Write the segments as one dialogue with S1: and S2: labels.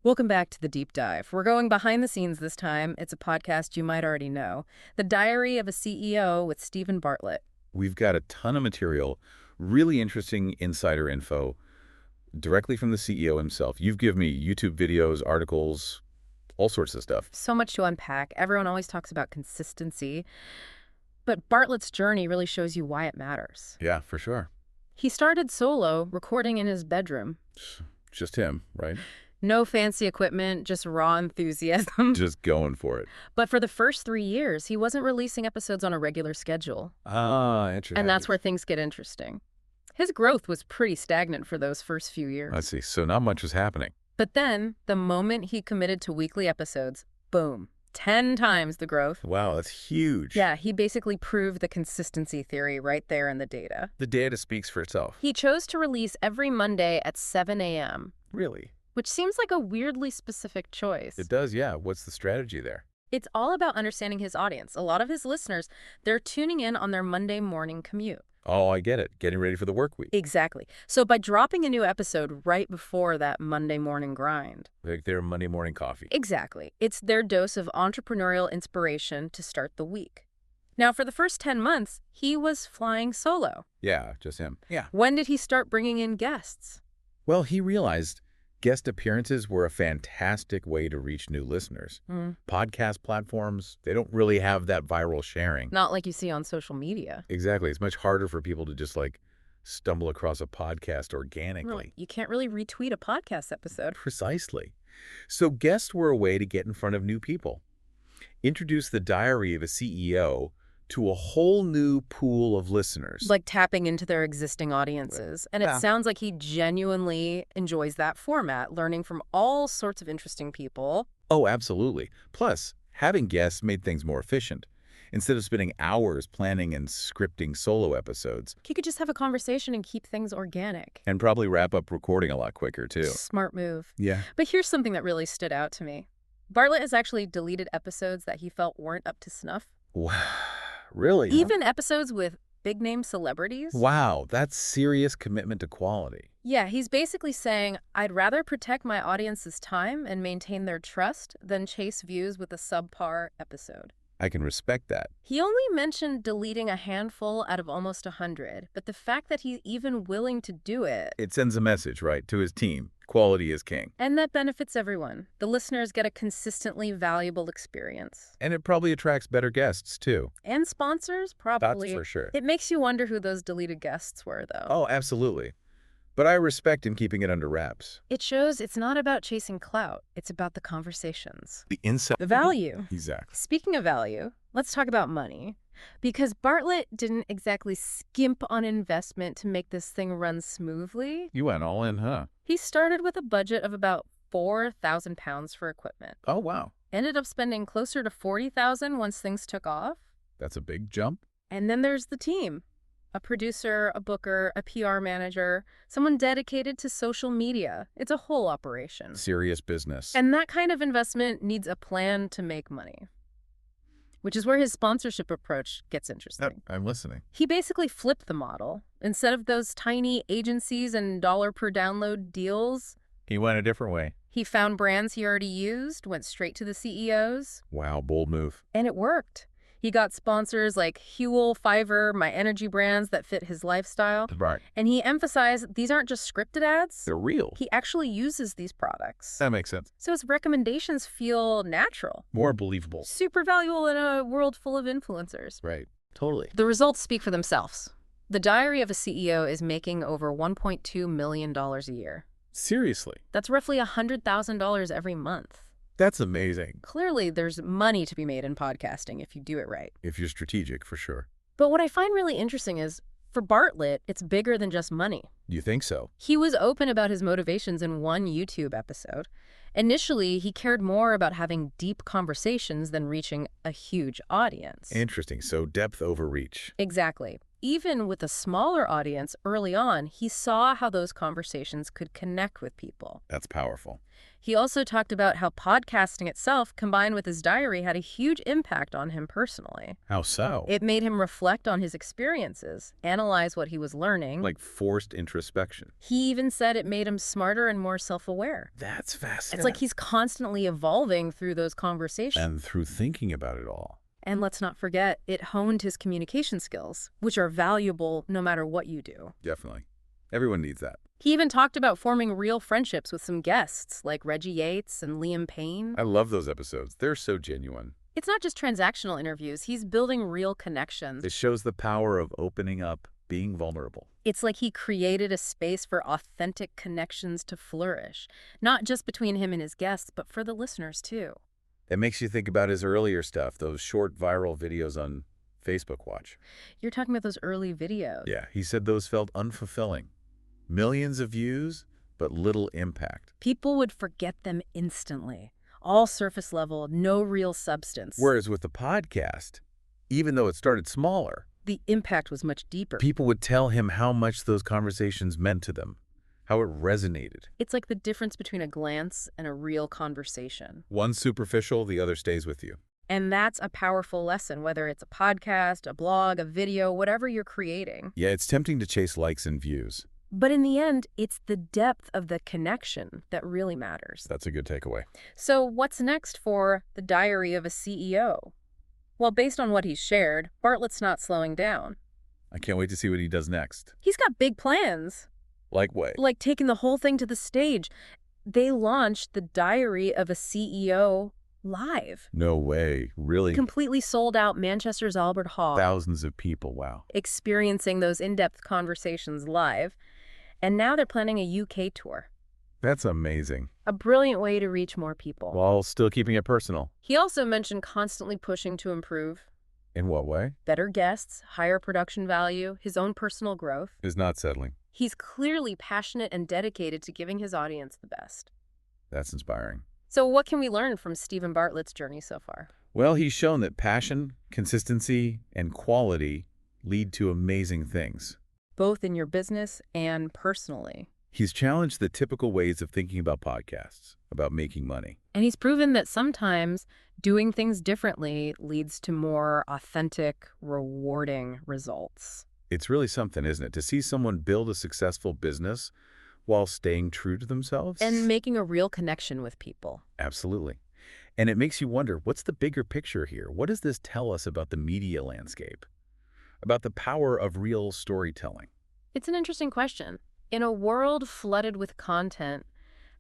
S1: Welcome back to The Deep Dive. We're going behind the scenes this time. It's a podcast you might already know. The Diary of a CEO with Stephen Bartlett.
S2: We've got a ton of material, really interesting insider info directly from the CEO himself. You've given me YouTube videos, articles, all sorts of stuff.
S1: So much to unpack. Everyone always talks about consistency, but Bartlett's journey really shows you why it matters.
S2: Yeah, for sure.
S1: He started solo, recording in his bedroom.
S2: Just him, right?
S1: No fancy equipment, just raw enthusiasm.
S2: Just going for it.
S1: But for the first 3 years, he wasn't releasing episodes on a regular schedule.
S2: Ah, interesting.
S1: And that's where things get interesting. His growth was pretty stagnant for those first few years.
S2: I see. So not much was happening.
S1: But then, the moment he committed to weekly episodes, boom, 10 times the growth.
S2: Wow, that's huge.
S1: Yeah, he basically proved the consistency theory right there in the data.
S2: The data speaks for itself.
S1: He chose to release every Monday at 7 a.m.,
S2: Really?
S1: which seems like a weirdly specific choice.
S2: It does, yeah. What's the strategy there?
S1: It's all about understanding his audience. A lot of his listeners, they're tuning in on their Monday morning commute.
S2: Oh, I get it. Getting ready for the work week.
S1: Exactly. So by dropping a new episode right before that Monday morning grind.
S2: Like their Monday morning coffee.
S1: Exactly. It's their dose of entrepreneurial inspiration to start the week. Now, for the first 10 months, he was flying solo.
S2: Yeah, just him. Yeah.
S1: When did he start bringing in guests?
S2: Well, he realized guest appearances were a fantastic way to reach new listeners. Podcast platforms, they don't really have that viral sharing.
S1: Not like you see on social media.
S2: Exactly. It's much harder for people to just stumble across a podcast organically.
S1: Really, you can't really retweet a podcast episode.
S2: Precisely. So guests were a way to get in front of new people. Introduce the Diary of a CEO to a whole new pool of listeners.
S1: Like tapping into their existing audiences. And it sounds like he genuinely enjoys that format, learning from all sorts of interesting people.
S2: Oh, absolutely. Plus, having guests made things more efficient. Instead of spending hours planning and scripting solo episodes.
S1: He could just have a conversation and keep things organic.
S2: And probably wrap up recording a lot quicker, too.
S1: Smart move.
S2: Yeah.
S1: But here's something that really stood out to me. Bartlett has actually deleted episodes that he felt weren't up to snuff.
S2: Wow. Really?
S1: Even episodes with big-name celebrities?
S2: Wow, that's serious commitment to quality.
S1: Yeah, he's basically saying, I'd rather protect my audience's time and maintain their trust than chase views with a subpar episode.
S2: I can respect that.
S1: He only mentioned deleting a handful out of almost 100, but the fact that he's even willing to do it...
S2: It sends a message, right, to his team. Quality is king.
S1: And that benefits everyone. The listeners get a consistently valuable experience.
S2: And it probably attracts better guests, too.
S1: And sponsors, probably.
S2: That's for sure.
S1: It makes you wonder who those deleted guests were, though.
S2: Oh, absolutely. But I respect him keeping it under wraps.
S1: It shows it's not about chasing clout. It's about the conversations.
S2: The insight.
S1: The value.
S2: Exactly.
S1: Speaking of value, let's talk about money. Because Bartlett didn't exactly skimp on investment to make this thing run smoothly.
S2: You went all in, huh?
S1: He started with a budget of about £4,000 for equipment.
S2: Oh, wow.
S1: Ended up spending closer to $40,000 once things took off.
S2: That's a big jump.
S1: And then there's the team. A producer, a booker, a PR manager, someone dedicated to social media. It's a whole operation.
S2: Serious business.
S1: And that kind of investment needs a plan to make money. Which is where his sponsorship approach gets interesting.
S2: I'm listening.
S1: He basically flipped the model. Instead of those tiny agencies and dollar per download deals,
S2: He went a different way.
S1: he found brands he already used, went straight to the CEOs,
S2: Wow, bold move.
S1: and it worked. He got sponsors like Huel, Fiverr, My Energy brands that fit his lifestyle.
S2: Right.
S1: And he emphasized these aren't just scripted ads.
S2: They're real.
S1: He actually uses these products.
S2: That makes sense.
S1: So his recommendations feel natural.
S2: More believable.
S1: Super valuable in a world full of influencers.
S2: Right. Totally.
S1: The results speak for themselves. The Diary of a CEO is making over $1.2 million a year.
S2: Seriously.
S1: That's roughly $100,000 every month.
S2: That's amazing.
S1: Clearly, there's money to be made in podcasting if you do it right.
S2: If you're strategic, for sure.
S1: But what I find really interesting is, for Bartlett, it's bigger than just money.
S2: You think so?
S1: He was open about his motivations in one YouTube episode. Initially, he cared more about having deep conversations than reaching a huge audience.
S2: Interesting. So depth over reach.
S1: Exactly. Even with a smaller audience early on, he saw how those conversations could connect with people.
S2: That's powerful.
S1: He also talked about how podcasting itself, combined with his diary, had a huge impact on him personally.
S2: How so?
S1: It made him reflect on his experiences, analyze what he was learning.
S2: Like forced introspection.
S1: He even said it made him smarter and more self-aware.
S2: That's fascinating.
S1: It's like he's constantly evolving through those conversations.
S2: And through thinking about it all.
S1: And let's not forget, it honed his communication skills, which are valuable no matter what you do.
S2: Definitely. Everyone needs that.
S1: He even talked about forming real friendships with some guests, like Reggie Yates and Liam Payne.
S2: I love those episodes. They're so genuine.
S1: It's not just transactional interviews. He's building real connections.
S2: It shows the power of opening up, being vulnerable.
S1: It's like he created a space for authentic connections to flourish, not just between him and his guests, but for the listeners too.
S2: It makes you think about his earlier stuff, those short viral videos on Facebook Watch.
S1: You're talking about those early videos.
S2: Yeah, he said those felt unfulfilling. Millions of views, but little impact.
S1: People would forget them instantly. All surface level, no real substance.
S2: Whereas with the podcast, even though it started smaller,
S1: the impact was much deeper.
S2: people would tell him how much those conversations meant to them, how it resonated.
S1: It's like the difference between a glance and a real conversation.
S2: One's superficial, the other stays with you.
S1: And that's a powerful lesson, whether it's a podcast, a blog, a video, whatever you're creating.
S2: Yeah, it's tempting to chase likes and views.
S1: But in the end, it's the depth of the connection that really matters.
S2: That's a good takeaway.
S1: So what's next for the diary of a CEO? Well, based on what he's shared, Bartlett's not slowing down.
S2: I can't wait to see what he does next.
S1: He's got big plans,
S2: Like what?
S1: like taking the whole thing to the stage. They launched the diary of a CEO live.
S2: No way. Really?
S1: Completely sold out Manchester's Albert Hall.
S2: Thousands of people. Wow.
S1: Experiencing those in-depth conversations live. And now they're planning a UK tour.
S2: That's amazing.
S1: A brilliant way to reach more people.
S2: While still keeping it personal.
S1: He also mentioned constantly pushing to improve.
S2: In what way?
S1: Better guests, higher production value, his own personal growth.
S2: Is not settling.
S1: He's clearly passionate and dedicated to giving his audience the best.
S2: That's inspiring.
S1: So what can we learn from Stephen Bartlett's journey so far?
S2: Well, he's shown that passion, consistency, and quality lead to amazing things.
S1: Both in your business and personally.
S2: He's challenged the typical ways of thinking about podcasts, about making money.
S1: And he's proven that sometimes doing things differently leads to more authentic, rewarding results.
S2: It's really something, isn't it? To see someone build a successful business while staying true to themselves.
S1: And making a real connection with people.
S2: Absolutely. And it makes you wonder, what's the bigger picture here? What does this tell us about the media landscape? About the power of real storytelling?
S1: It's an interesting question. In a world flooded with content,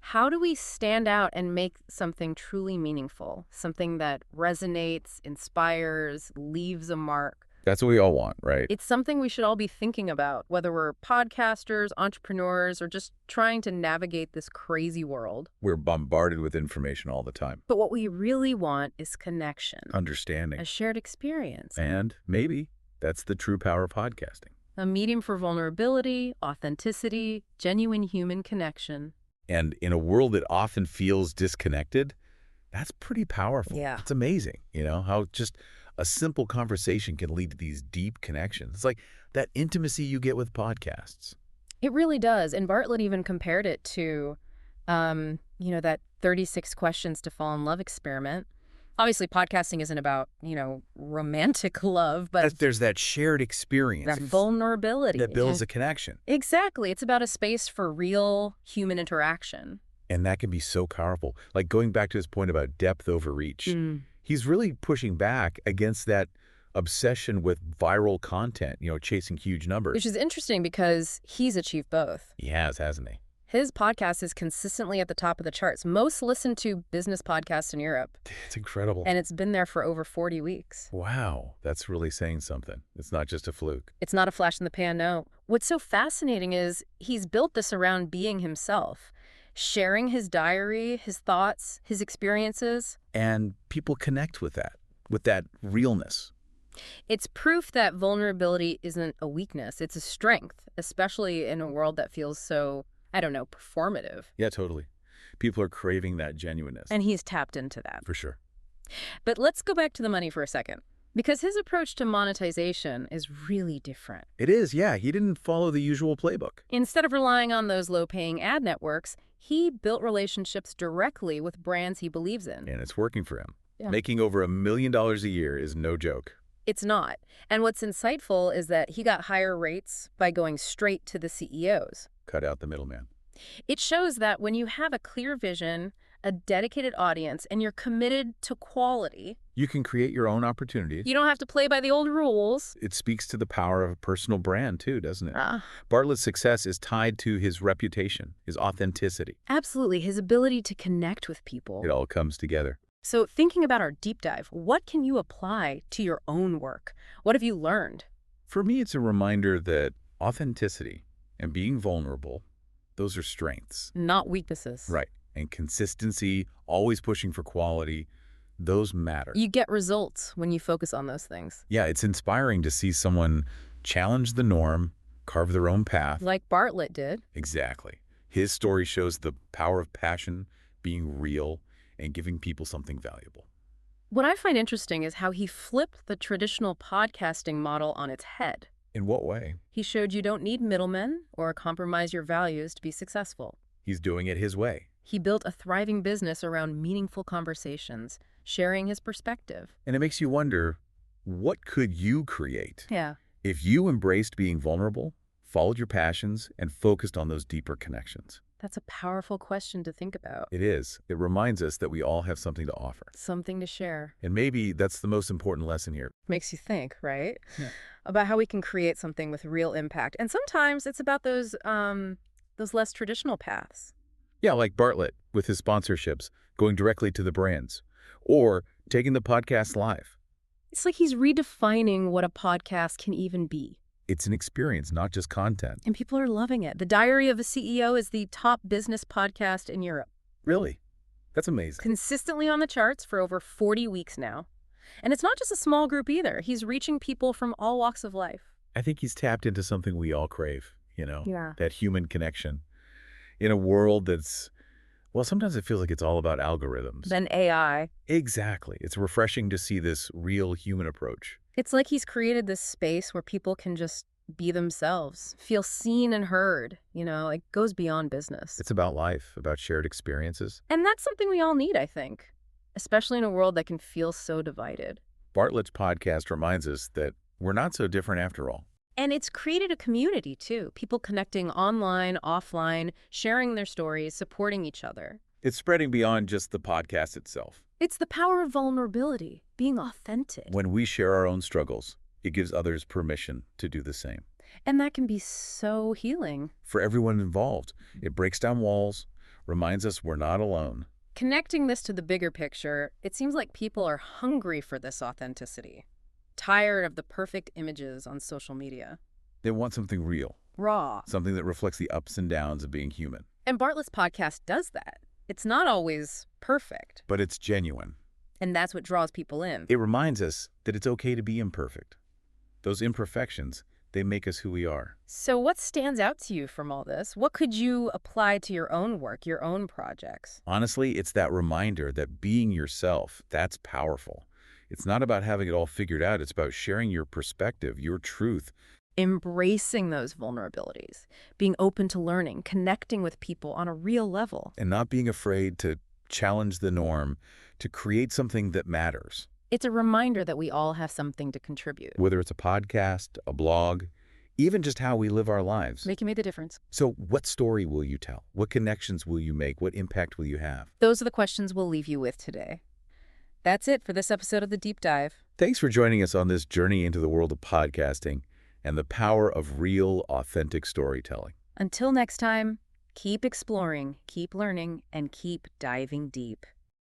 S1: how do we stand out and make something truly meaningful? Something that resonates, inspires, leaves a mark?
S2: That's what we all want, right?
S1: It's something we should all be thinking about, whether we're podcasters, entrepreneurs, or just trying to navigate this crazy world.
S2: We're bombarded with information all the time.
S1: But what we really want is connection,
S2: Understanding.
S1: a shared experience,
S2: And maybe that's the true power of podcasting.
S1: a medium for vulnerability, authenticity, genuine human connection.
S2: And in a world that often feels disconnected, that's pretty powerful.
S1: Yeah.
S2: It's amazing, how just a simple conversation can lead to these deep connections. It's like that intimacy you get with podcasts.
S1: It really does. And Bartlett even compared it to, that 36 questions to fall in love experiment. Obviously, podcasting isn't about, romantic love, but
S2: There's that shared experience.
S1: that vulnerability.
S2: That builds a connection.
S1: Exactly. It's about a space for real human interaction.
S2: And that can be so powerful. Like going back to his point about depth over reach. He's really pushing back against that obsession with viral content, chasing huge numbers.
S1: Which is interesting because he's achieved both.
S2: He has, hasn't he?
S1: His podcast is consistently at the top of the charts. Most listened to business podcasts in Europe.
S2: It's incredible.
S1: And it's been there for over 40 weeks.
S2: Wow, that's really saying something. It's not just a fluke.
S1: It's not a flash in the pan, no. What's so fascinating is he's built this around being himself, sharing his diary, his thoughts, his experiences.
S2: And people connect with that realness.
S1: It's proof that vulnerability isn't a weakness. It's a strength, especially in a world that feels so, performative.
S2: Yeah, totally. People are craving that genuineness.
S1: And he's tapped into that.
S2: For sure.
S1: But let's go back to the money for a second. Because his approach to monetization is really different.
S2: It is, yeah. He didn't follow the usual playbook.
S1: Instead of relying on those low-paying ad networks, he built relationships directly with brands he believes in.
S2: And it's working for him.
S1: Yeah.
S2: Making over $1 million a year is no joke.
S1: It's not. And what's insightful is that he got higher rates by going straight to the CEOs.
S2: Cut out the middleman.
S1: It shows that when you have a clear vision, a dedicated audience, and you're committed to quality,
S2: You can create your own opportunities.
S1: you don't have to play by the old rules.
S2: It speaks to the power of a personal brand, too, doesn't it?
S1: Ah,
S2: Bartlett's success is tied to his reputation, his authenticity.
S1: absolutely. His ability to connect with people.
S2: It all comes together.
S1: So thinking about our deep dive, what can you apply to your own work? What have you learned?
S2: For me, it's a reminder that authenticity and being vulnerable, those are strengths.
S1: Not weaknesses.
S2: Right. And consistency, always pushing for quality, those matter.
S1: You get results when you focus on those things.
S2: Yeah, it's inspiring to see someone challenge the norm, carve their own path.
S1: Like Bartlett did.
S2: Exactly. His story shows the power of passion, being real, and giving people something valuable.
S1: What I find interesting is how he flipped the traditional podcasting model on its head.
S2: In what way?
S1: He showed you don't need middlemen or compromise your values to be successful.
S2: He's doing it his way.
S1: He built a thriving business around meaningful conversations, sharing his perspective.
S2: And it makes you wonder, what could you create
S1: Yeah.
S2: if you embraced being vulnerable, followed your passions, and focused on those deeper connections?
S1: That's a powerful question to think about.
S2: It is. It reminds us that we all have something to offer.
S1: Something to share.
S2: And maybe that's the most important lesson here.
S1: Makes you think, right?
S2: Yeah.
S1: About how we can create something with real impact. And sometimes it's about those less traditional paths.
S2: Yeah, like Bartlett with his sponsorships, going directly to the brands, or taking the podcast live.
S1: It's like he's redefining what a podcast can even be.
S2: It's an experience, not just content.
S1: And people are loving it. The Diary of a CEO is the top business podcast in Europe.
S2: Really? That's amazing.
S1: Consistently on the charts for over 40 weeks now. And it's not just a small group either. He's reaching people from all walks of life.
S2: I think he's tapped into something we all crave,
S1: Yeah.
S2: that human connection. In a world that's, well, sometimes it feels like it's all about algorithms.
S1: Then AI.
S2: Exactly. It's refreshing to see this real human approach.
S1: It's like he's created this space where people can just be themselves, feel seen and heard. It goes beyond business.
S2: It's about life, about shared experiences.
S1: And that's something we all need, I think, especially in a world that can feel so divided.
S2: Bartlett's podcast reminds us that we're not so different after all.
S1: And it's created a community, too. People connecting online, offline, sharing their stories, supporting each other.
S2: It's spreading beyond just the podcast itself.
S1: It's the power of vulnerability, being authentic.
S2: When we share our own struggles, it gives others permission to do the same.
S1: And that can be so healing.
S2: For everyone involved, it breaks down walls, reminds us we're not alone.
S1: Connecting this to the bigger picture, it seems like people are hungry for this authenticity. Tired of the perfect images on social media.
S2: They want something real,
S1: Raw.
S2: something that reflects the ups and downs of being human.
S1: And Bartlett's podcast does that. It's not always perfect.
S2: But it's genuine.
S1: And that's what draws people in.
S2: It reminds us that it's okay to be imperfect. Those imperfections, they make us who we are.
S1: So what stands out to you from all this? What could you apply to your own work, your own projects?
S2: Honestly, it's that reminder that being yourself, that's powerful. It's not about having it all figured out. It's about sharing your perspective, your truth.
S1: Embracing those vulnerabilities, being open to learning, connecting with people on a real level.
S2: And not being afraid to challenge the norm, to create something that matters.
S1: It's a reminder that we all have something to contribute.
S2: Whether it's a podcast, a blog, even just how we live our lives.
S1: Making me the difference.
S2: So what story will you tell? What connections will you make? What impact will you have?
S1: Those are the questions we'll leave you with today. That's it for this episode of The Deep Dive.
S2: Thanks for joining us on this journey into the world of podcasting and the power of real, authentic storytelling.
S1: Until next time, keep exploring, keep learning, and keep diving deep.